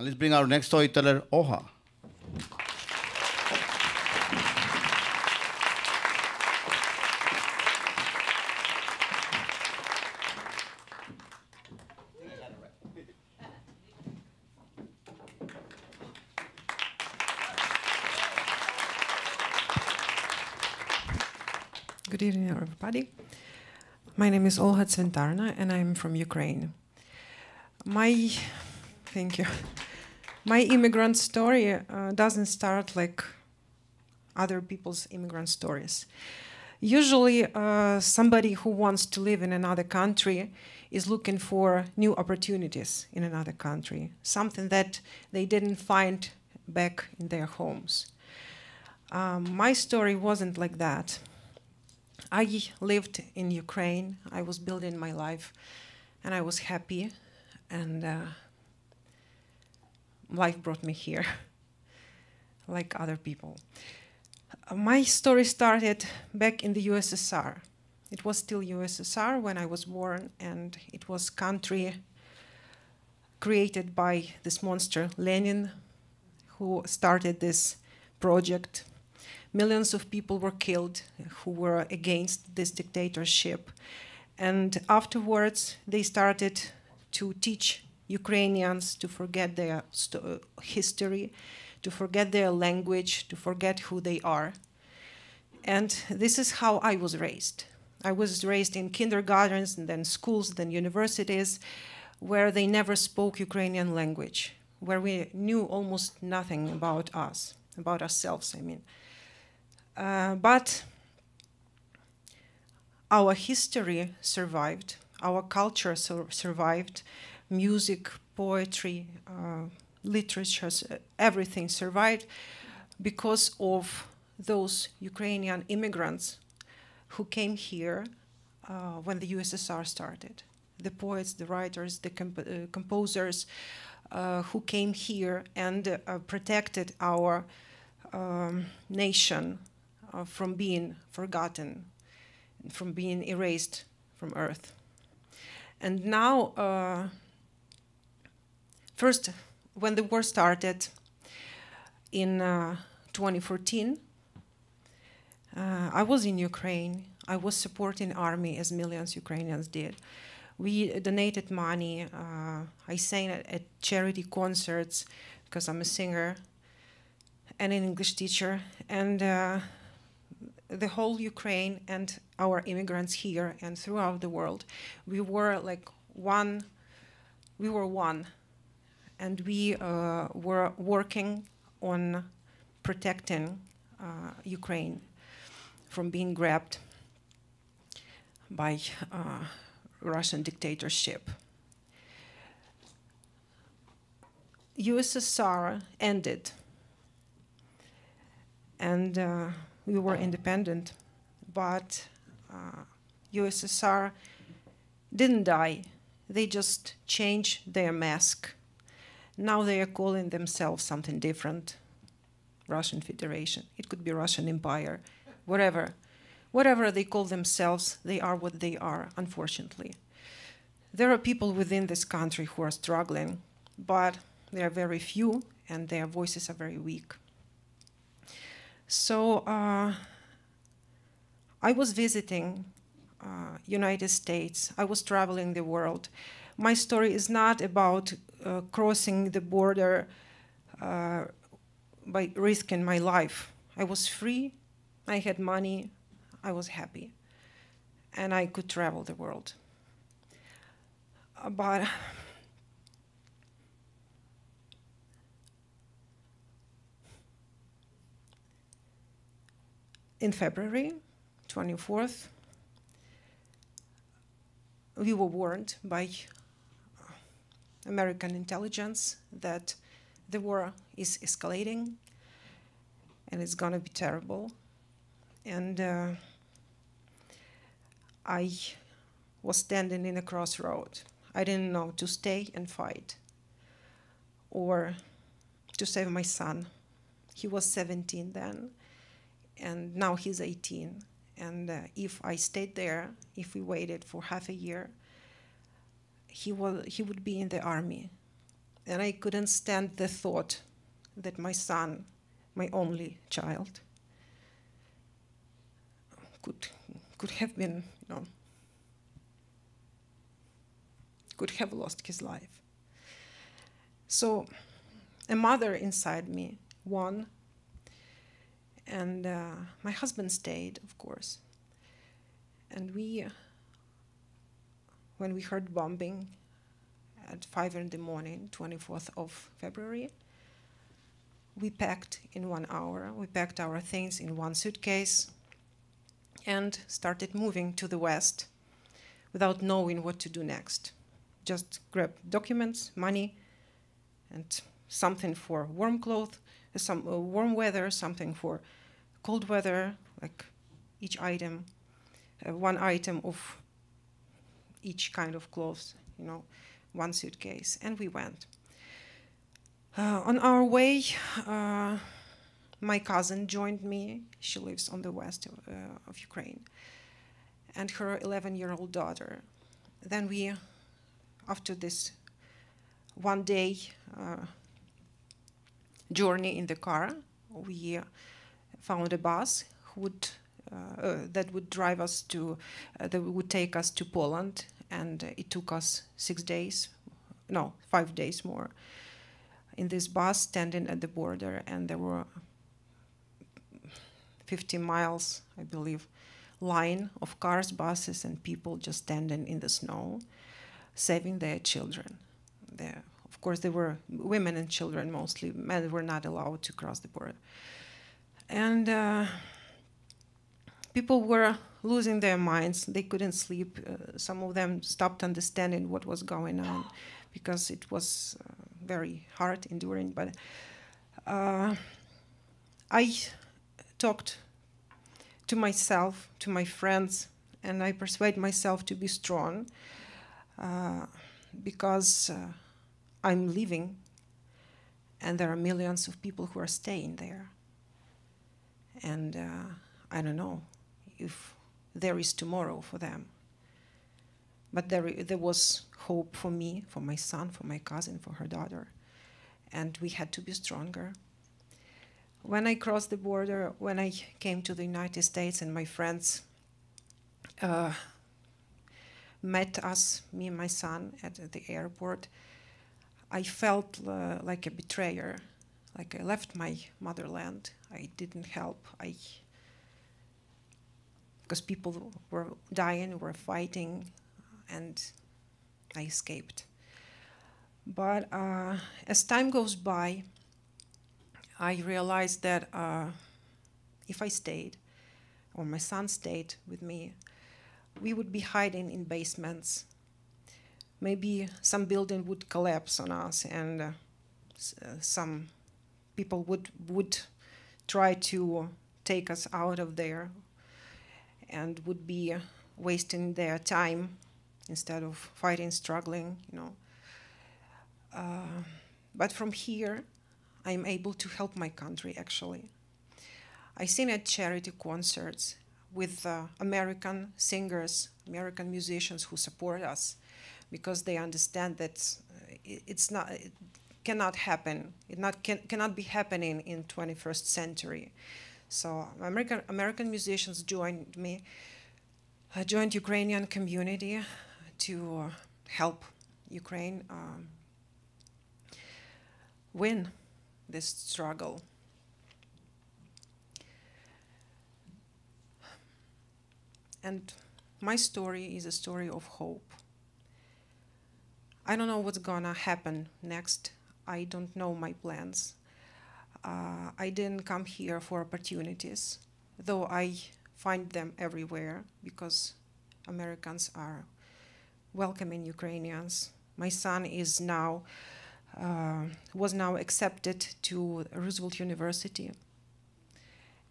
And let's bring our next storyteller, Oha. Good evening, everybody. My name is Olha Tsvyntarna, and I'm from Ukraine. Thank you. My immigrant story doesn't start like other people's immigrant stories. Usually, somebody who wants to live in another country is looking for new opportunities in another country, something that they didn't find back in their homes. My story wasn't like that. I lived in Ukraine. I was building my life, and I was happy, and life brought me here, like other people. My story started back in the USSR. It was still USSR when I was born, and it was a country created by this monster, Lenin, who started this project. Millions of people were killed who were against this dictatorship. And afterwards, they started to teach Ukrainians to forget their history, to forget their language, to forget who they are. And this is how I was raised. I was raised in kindergartens, and then schools, then universities, where they never spoke Ukrainian language, where we knew almost nothing about us, about ourselves, I mean. But our history survived, our culture survived, music, poetry, literature, everything survived because of those Ukrainian immigrants who came here when the USSR started. The poets, the writers, the composers who came here and protected our nation from being forgotten, from being erased from earth. And now, first, when the war started in 2014, I was in Ukraine. I was supporting army as millions Ukrainians did. We donated money. I sang at charity concerts because I'm a singer and an English teacher. And the whole Ukraine and our immigrants here and throughout the world, we were like one. We were one, and we were working on protecting Ukraine from being grabbed by Russian dictatorship. USSR ended, and we were independent, but USSR didn't die. They just changed their mask. Now they are calling themselves something different. Russian Federation. It could be Russian Empire, whatever. Whatever they call themselves, they are what they are, unfortunately. There are people within this country who are struggling, but they are very few, and their voices are very weak. So I was visiting United States. I was traveling the world. My story is not about crossing the border by risking my life. I was free, I had money, I was happy, and I could travel the world. But in February 24th, we were warned by American intelligence that the war is escalating and it's going to be terrible. And I was standing in a crossroad. I didn't know to stay and fight or to save my son. He was 17 then, and now he's 18. And if I stayed there, if we waited for half a year, he would be in the army. And I couldn't stand the thought that my son, my only child, could have been, could have lost his life. So a mother inside me won, and my husband stayed, of course. And when we heard bombing at 5 in the morning, 24th of February, we packed in 1 hour. We packed our things in one suitcase and started moving to the west without knowing what to do next. Just grab documents, money, and something for warm clothes, some warm weather, something for cold weather, like each item, one item of each kind of clothes, one suitcase, and we went. On our way, my cousin joined me. She lives on the west of Ukraine, and her 11-year-old daughter. Then we, after this one-day journey in the car, we found a bus that would drive us to, that would take us to Poland, and it took us 5 days more in this bus standing at the border, and there were 50 miles, I believe, line of cars, buses, and people just standing in the snow, saving their children. Of course, there were women and children mostly. Men were not allowed to cross the border. And people were losing their minds. They couldn't sleep. Some of them stopped understanding what was going on because it was very hard enduring. But I talked to myself, to my friends, and I persuade myself to be strong because I'm leaving, and there are millions of people who are staying there. And I don't know if there is tomorrow for them. But there was hope for me, for my son, for my cousin, for her daughter. And we had to be stronger. When I crossed the border, when I came to the United States and my friends met us, me and my son, at the airport, I felt like a betrayer, like I left my motherland. I didn't help. Because people were dying, were fighting, and I escaped. But as time goes by, I realized that if I stayed, or my son stayed with me, we would be hiding in basements. Maybe some building would collapse on us, and some people would try to take us out of there and would be wasting their time instead of fighting, struggling, But from here, I'm able to help my country, actually. I sing at charity concerts with American singers, American musicians who support us because they understand that it cannot happen. Cannot be happening in 21st century. So American musicians joined me, joined Ukrainian community to help Ukraine win this struggle. And my story is a story of hope. I don't know what's gonna happen next. I don't know my plans. I didn't come here for opportunities, though I find them everywhere because Americans are welcoming Ukrainians. My son was now accepted to Roosevelt University,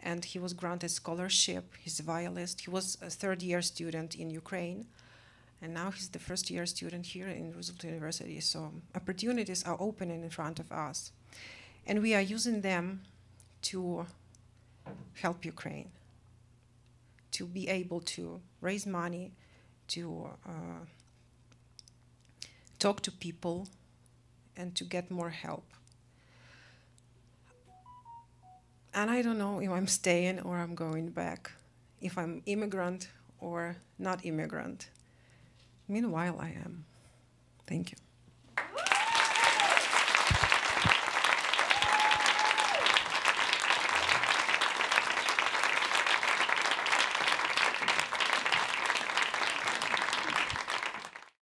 and he was granted scholarship. He's a violist. He was a third-year student in Ukraine, and now he's the first-year student here in Roosevelt University. So opportunities are opening in front of us, and we are using them to help Ukraine, to be able to raise money, to talk to people, and to get more help. And I don't know if I'm staying or I'm going back, if I'm immigrant or not immigrant. Meanwhile, I am. Thank you.